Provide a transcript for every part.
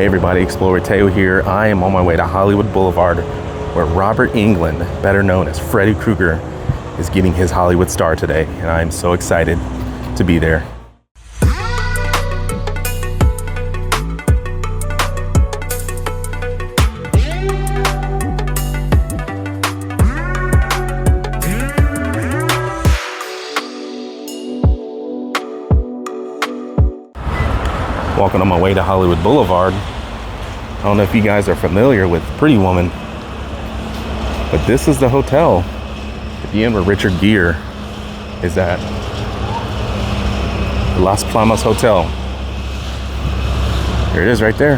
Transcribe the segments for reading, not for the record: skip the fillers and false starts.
Hey everybody, Explorer Teo here. I am on my way to Hollywood Boulevard, where Robert Englund, better known as Freddy Kruger, is getting his Hollywood star today, and I am so excited to be there. Walking on my way to Hollywood Boulevard. I don't know if you guys are familiar with Pretty Woman, but this is the hotel at the end where Richard Gere is at. The Las Palmas Hotel. There it is right there.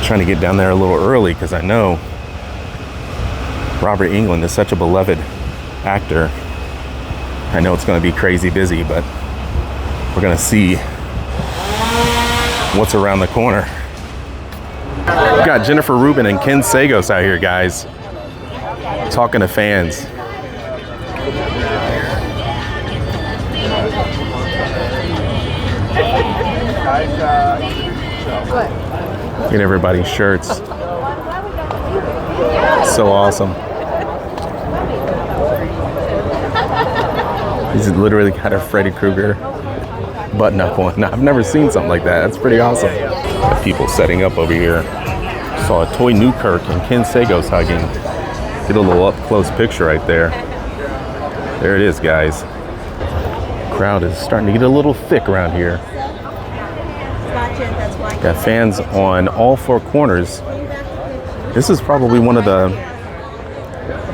Trying to get down there a little early because I know Robert Englund is such a beloved actor. I know it's going to be crazy busy, but we're gonna see what's around the corner. We've got Jennifer Rubin and Ken Sagos out here, guys, talking to fans. Look at everybody's shirts. So awesome. He's literally got a Freddy Kruger button up on. I've never seen something like that. That's pretty awesome. Got people setting up over here. Saw a Toy Newkirk and Ken Sagos hugging. Get a little up close picture right there. There it is, guys. Crowd is starting to get a little thick around here. Got fans on all four corners. This is probably one of the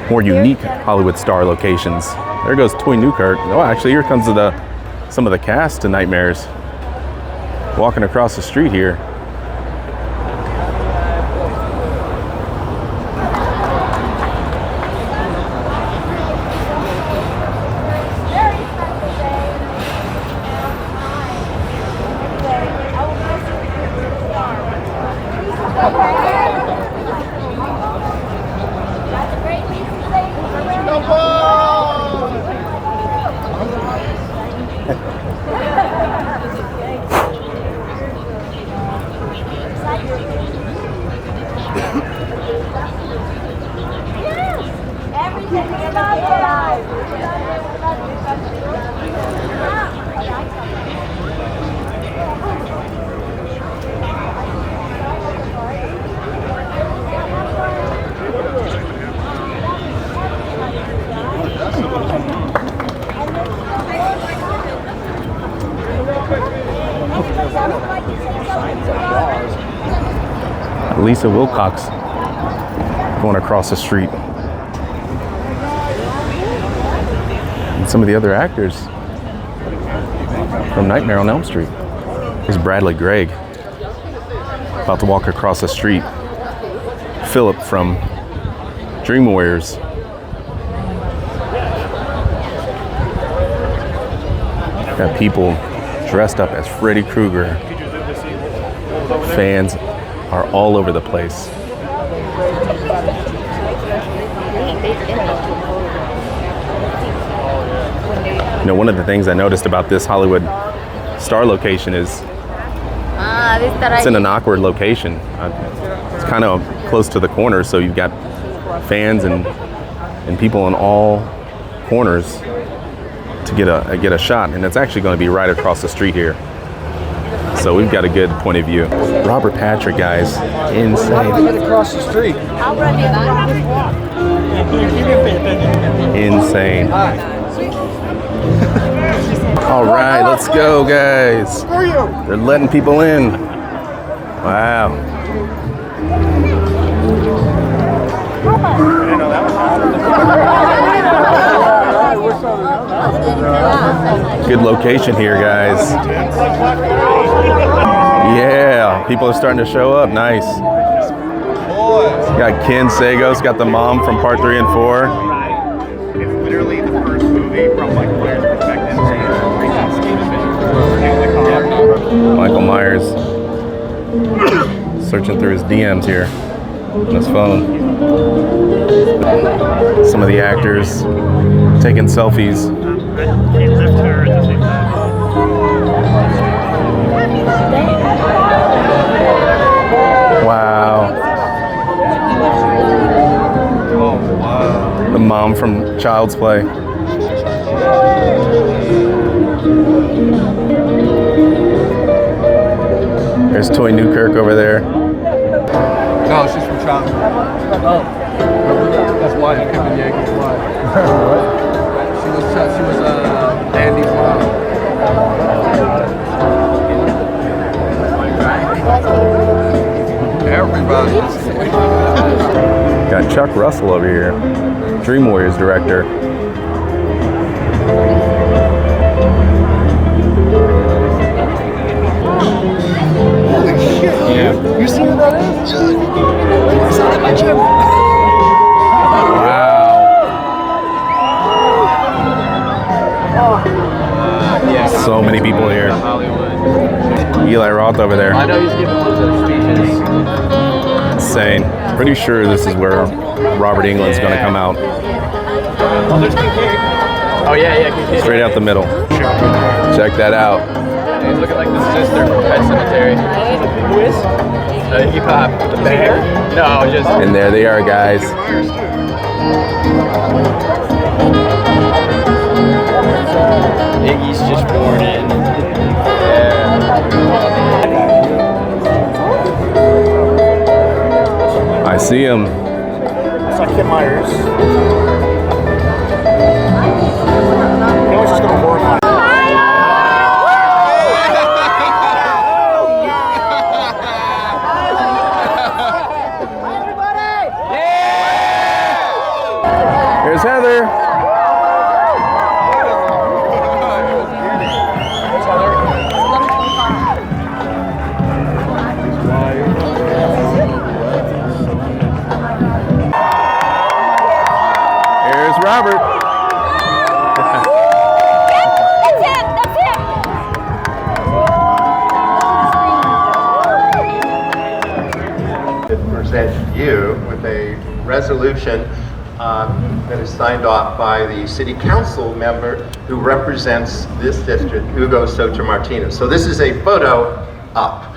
more unique Hollywood star locations. There goes Toy Newkirk. Oh, actually, here comes some of the cast to Nightmares walking across the street here. Lisa Wilcox going across the street. And some of the other actors from Nightmare on Elm Street. Here's Bradley Gregg about to walk across the street. Philip from Dream Warriors. Got people dressed up as Freddy Kruger. Fans are all over the place. You know, one of the things I noticed about this Hollywood star location is it's in an awkward location. It's kind of close to the corner, so you've got fans and people on all corners to get a shot, and it's actually going to be right across the street here. So we've got a good point of view. Robert Patrick, guys, insane. Right across the street. Insane. All right, let's go, guys. They're letting people in. Wow. Good location here, guys. Yeah, people are starting to show up. Nice. Got Ken Sagos, got the mom from part 3 and 4. It's literally the first movie from Michael Myers' perspective. Michael Myers searching through his DMs here on his phone. Some of the actors taking selfies. He lift her at the same time. Mom from Child's Play. There's Toy Newkirk over there. No, she's from Child's Play. Oh. That's why you couldn't be Yankees wife. She was Andy's mom. Everybody. Got Chuck Russell over here, Dream Warriors director. Holy shit! Yeah. You see what that is? I saw that in my gym. Wow. So many people here. Eli Roth over there. I know he's giving loads of speeches. Insane. Pretty sure this is where Robert Englund's going to come out. Oh yeah. Straight out the middle. Check that out. He's looking like the sister from Pet Cemetery. Who is? Hip Hop. The bear? No, just. And there they are, guys. Iggy's just born in. I see him. It's like Kim Myers. He was just going to glorify. Here's Heather. Here's Robert. That's him. Present you with a resolution that is signed off by the city council member who represents this district, Hugo Socha Martinez. So this is a photo op.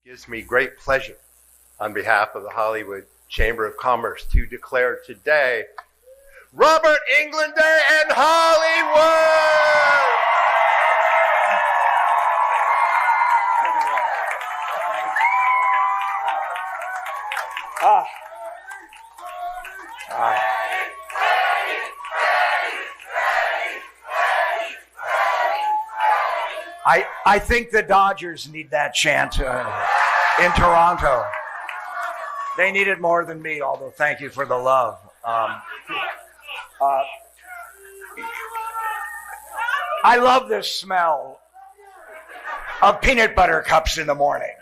Gives me great pleasure on behalf of the Hollywood Chamber of Commerce to declare today Robert Englund Day in Hollywood! I think the Dodgers need that chant in Toronto. They need it more than me, although thank you for the love. I love this smell of peanut butter cups in the morning.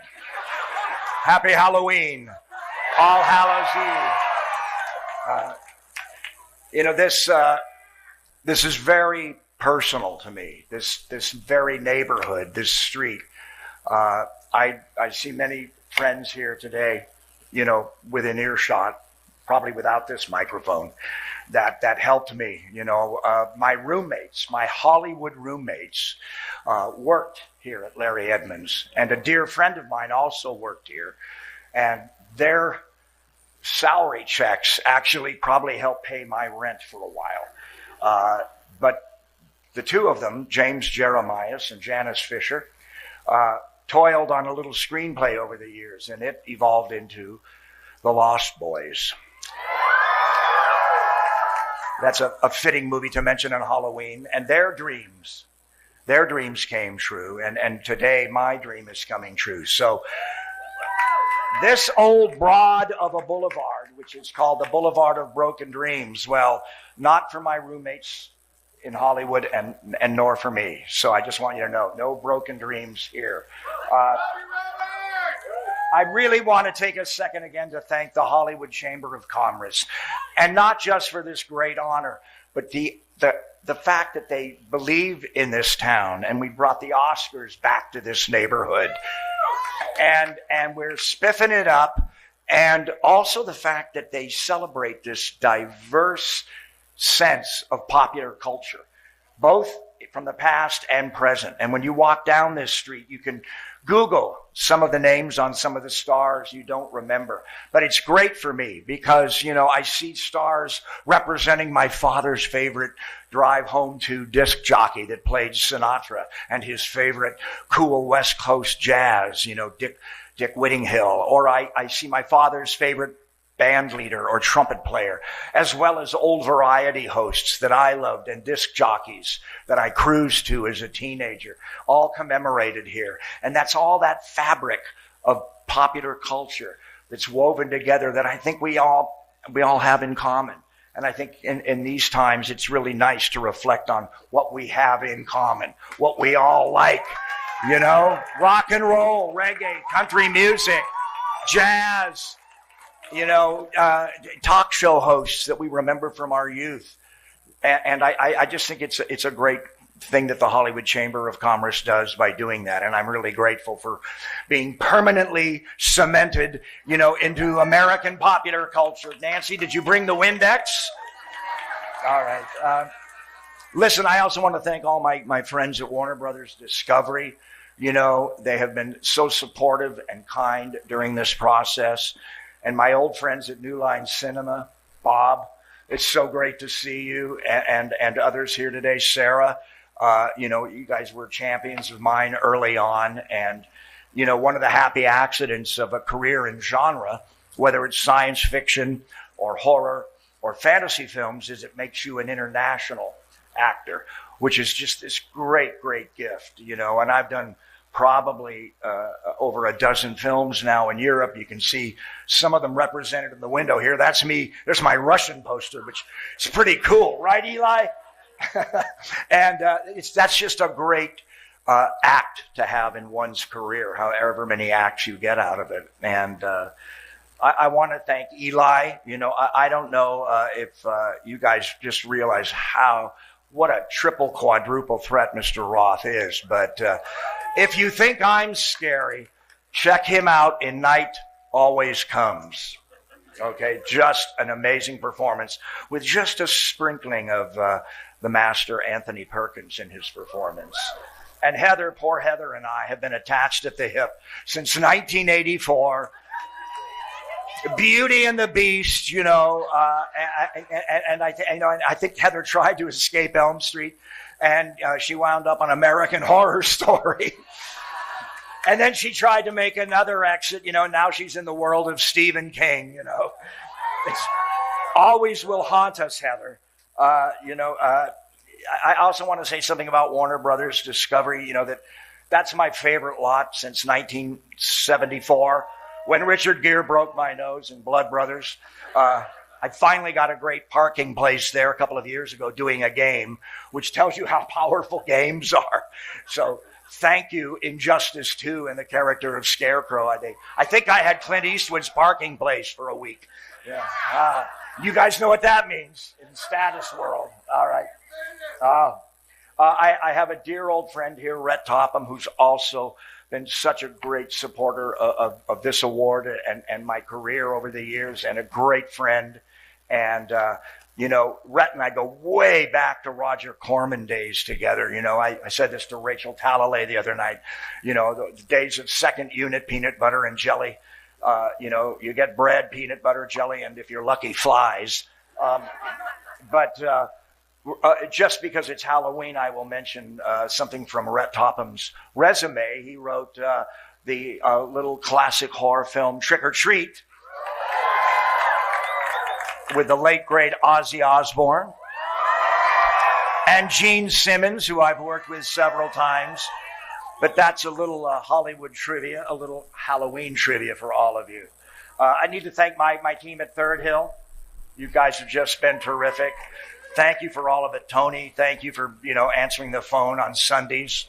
Happy Halloween, All Hallows Eve. This is very personal to me. This very neighborhood, this street. I see many friends here today, within earshot, probably without this microphone, that helped me. My roommates, my Hollywood roommates, worked here at Larry Edmunds, and a dear friend of mine also worked here, and their salary checks actually probably helped pay my rent for a while. But the two of them, James Jeremias and Janice Fisher, toiled on a little screenplay over the years, and it evolved into The Lost Boys. That's a fitting movie to mention on Halloween. And their dreams came true. And today, my dream is coming true. So this old broad of a boulevard, which is called the Boulevard of Broken Dreams, well, not for my roommates in Hollywood and nor for me. So I just want you to know, no broken dreams here. I really want to take a second again to thank the Hollywood Chamber of Commerce, and not just for this great honor, but the fact that they believe in this town, and we brought the Oscars back to this neighborhood, and we're spiffing it up, and also the fact that they celebrate this diverse sense of popular culture, both from the past and present. And when you walk down this street, you can Google some of the names on some of the stars you don't remember. But it's great for me because, I see stars representing my father's favorite drive home to disc jockey that played Sinatra, and his favorite cool West Coast jazz, Dick Whittinghill. Or I see my father's favorite band leader or trumpet player, as well as old variety hosts that I loved and disc jockeys that I cruised to as a teenager, all commemorated here. And that's all that fabric of popular culture that's woven together that I think we all have in common. And I think in these times, it's really nice to reflect on what we have in common, what we all like, rock and roll, reggae, country music, jazz, talk show hosts that we remember from our youth. And I just think it's a great thing that the Hollywood Chamber of Commerce does by doing that. And I'm really grateful for being permanently cemented, into American popular culture. Nancy, did you bring the Windex? All right. Listen, I also want to thank all my friends at Warner Brothers Discovery. They have been so supportive and kind during this process. And my old friends at New Line Cinema, Bob, it's so great to see you, and others here today. Sarah, you guys were champions of mine early on. And, one of the happy accidents of a career in genre, whether it's science fiction or horror or fantasy films, is it makes you an international actor, which is just this great, great gift, And I've done probably over a dozen films now in Europe. You can see some of them represented in the window here. That's me. There's my Russian poster, which is pretty cool, right, Eli? And that's just a great act to have in one's career, however many acts you get out of it. And I want to thank Eli. I don't know if you guys just realize what a triple, quadruple threat Mr. Roth is, but if you think I'm scary, check him out in Night Always Comes. Okay, just an amazing performance with just a sprinkling of the master Anthony Perkins in his performance. And Heather, poor Heather, and I have been attached at the hip since 1984. Beauty and the Beast, and I think Heather tried to escape Elm Street, and she wound up on American Horror Story. And then she tried to make another exit, now she's in the world of Stephen King, It's always will haunt us, Heather. I also want to say something about Warner Brothers Discovery, that's my favorite lot since 1974. When Richard Gere broke my nose in Blood Brothers, I finally got a great parking place there a couple of years ago doing a game, which tells you how powerful games are. So thank you, Injustice 2 and the character of Scarecrow. I think I had Clint Eastwood's parking place for a week. Yeah. You guys know what that means in status world. All right. I have a dear old friend here, Rhett Topham, who's also been such a great supporter of this award and my career over the years, and a great friend. And, Rhett and I go way back to Roger Corman days together. I said this to Rachel Talalay the other night, the days of second unit peanut butter and jelly. You get bread, peanut butter, jelly, and if you're lucky, flies. But just because it's Halloween, I will mention something from Rhett Topham's resume. He wrote the little classic horror film Trick or Treat with the late, great Ozzy Osbourne and Gene Simmons, who I've worked with several times. But that's a little Hollywood trivia, a little Halloween trivia for all of you. I need to thank my team at Third Hill. You guys have just been terrific. Thank you for all of it, Tony. Thank you for, answering the phone on Sundays.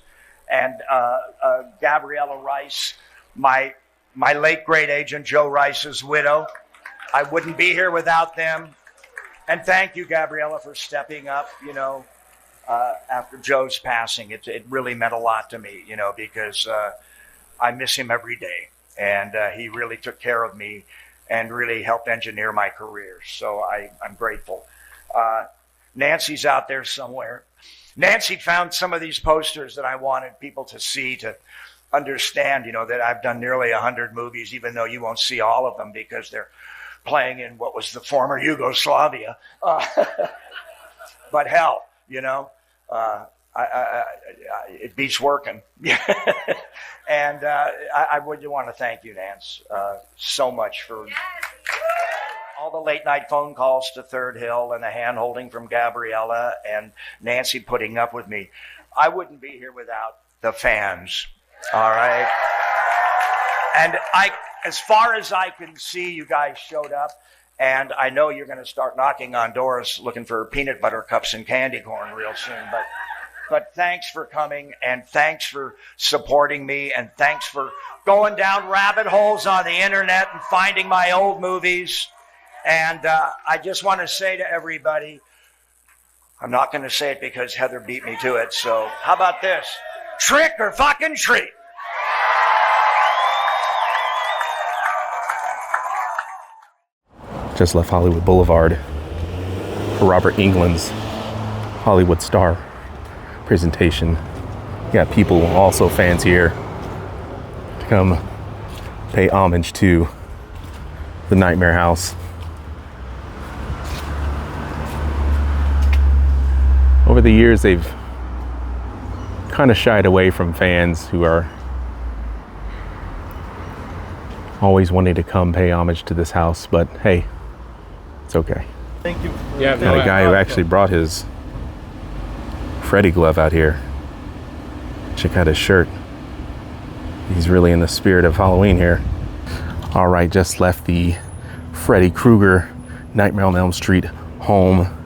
And Gabriella Rice, my late great agent Joe Rice's widow. I wouldn't be here without them. And thank you, Gabriella, for stepping up, after Joe's passing. It really meant a lot to me, because I miss him every day. And he really took care of me and really helped engineer my career. So I'm grateful. Nancy's out there somewhere. Nancy found some of these posters that I wanted people to see, to understand, that I've done nearly 100 movies, even though you won't see all of them because they're playing in what was the former Yugoslavia. But hell, it beats working. And I would want to thank you, Nance, so much for all the late night phone calls to Third Hill and the hand holding from Gabriella and Nancy putting up with me. I wouldn't be here without the fans. All right. And as far as I can see, you guys showed up, and I know you're going to start knocking on doors looking for peanut butter cups and candy corn real soon. But thanks for coming, and thanks for supporting me, and thanks for going down rabbit holes on the internet and finding my old movies. And I just want to say to everybody, I'm not going to say it because Heather beat me to it. So how about this? Trick or fucking treat. Just left Hollywood Boulevard for Robert Englund's Hollywood Star presentation. You got people, also fans here, to come pay homage to the Nightmare House. Over the years, they've kind of shied away from fans who are always wanting to come pay homage to this house, but hey, it's okay. Thank you. Got a guy who actually brought his Freddy glove out here. Check out his shirt. He's really in the spirit of Halloween here. All right, just left the Freddy Kruger Nightmare on Elm Street home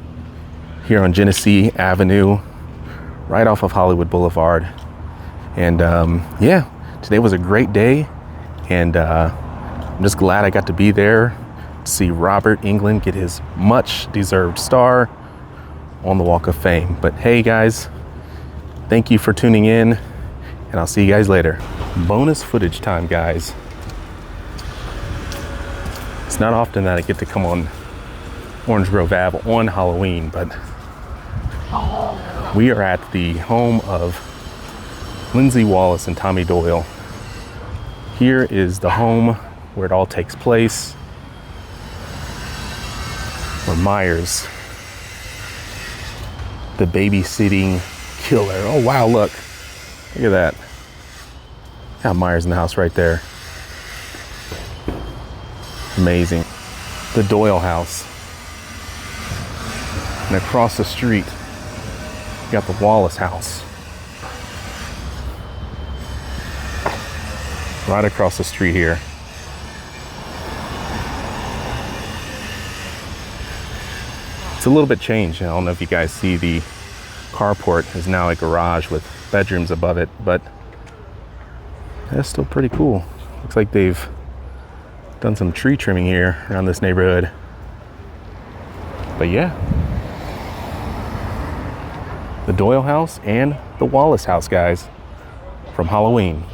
here on Genesee Avenue, right off of Hollywood Boulevard. And yeah, today was a great day, and I'm just glad I got to be there to see Robert Englund get his much deserved star on the Walk of Fame. But hey guys, thank you for tuning in, and I'll see you guys later. Bonus footage time, guys. It's not often that I get to come on Orange Grove Ave on Halloween, but we are at the home of Lindsay Wallace and Tommy Doyle. Here is the home where it all takes place, where Myers, the babysitting killer. Oh wow, look at that. Got Myers in the house right there. Amazing. The Doyle house. And across the street, you got the Wallace house. Right across the street here. It's a little bit changed. I don't know if you guys see, the carport is now a garage with bedrooms above it, but that's still pretty cool. Looks like they've done some tree trimming here around this neighborhood. But yeah, the Doyle house and the Wallace house, guys, from Halloween.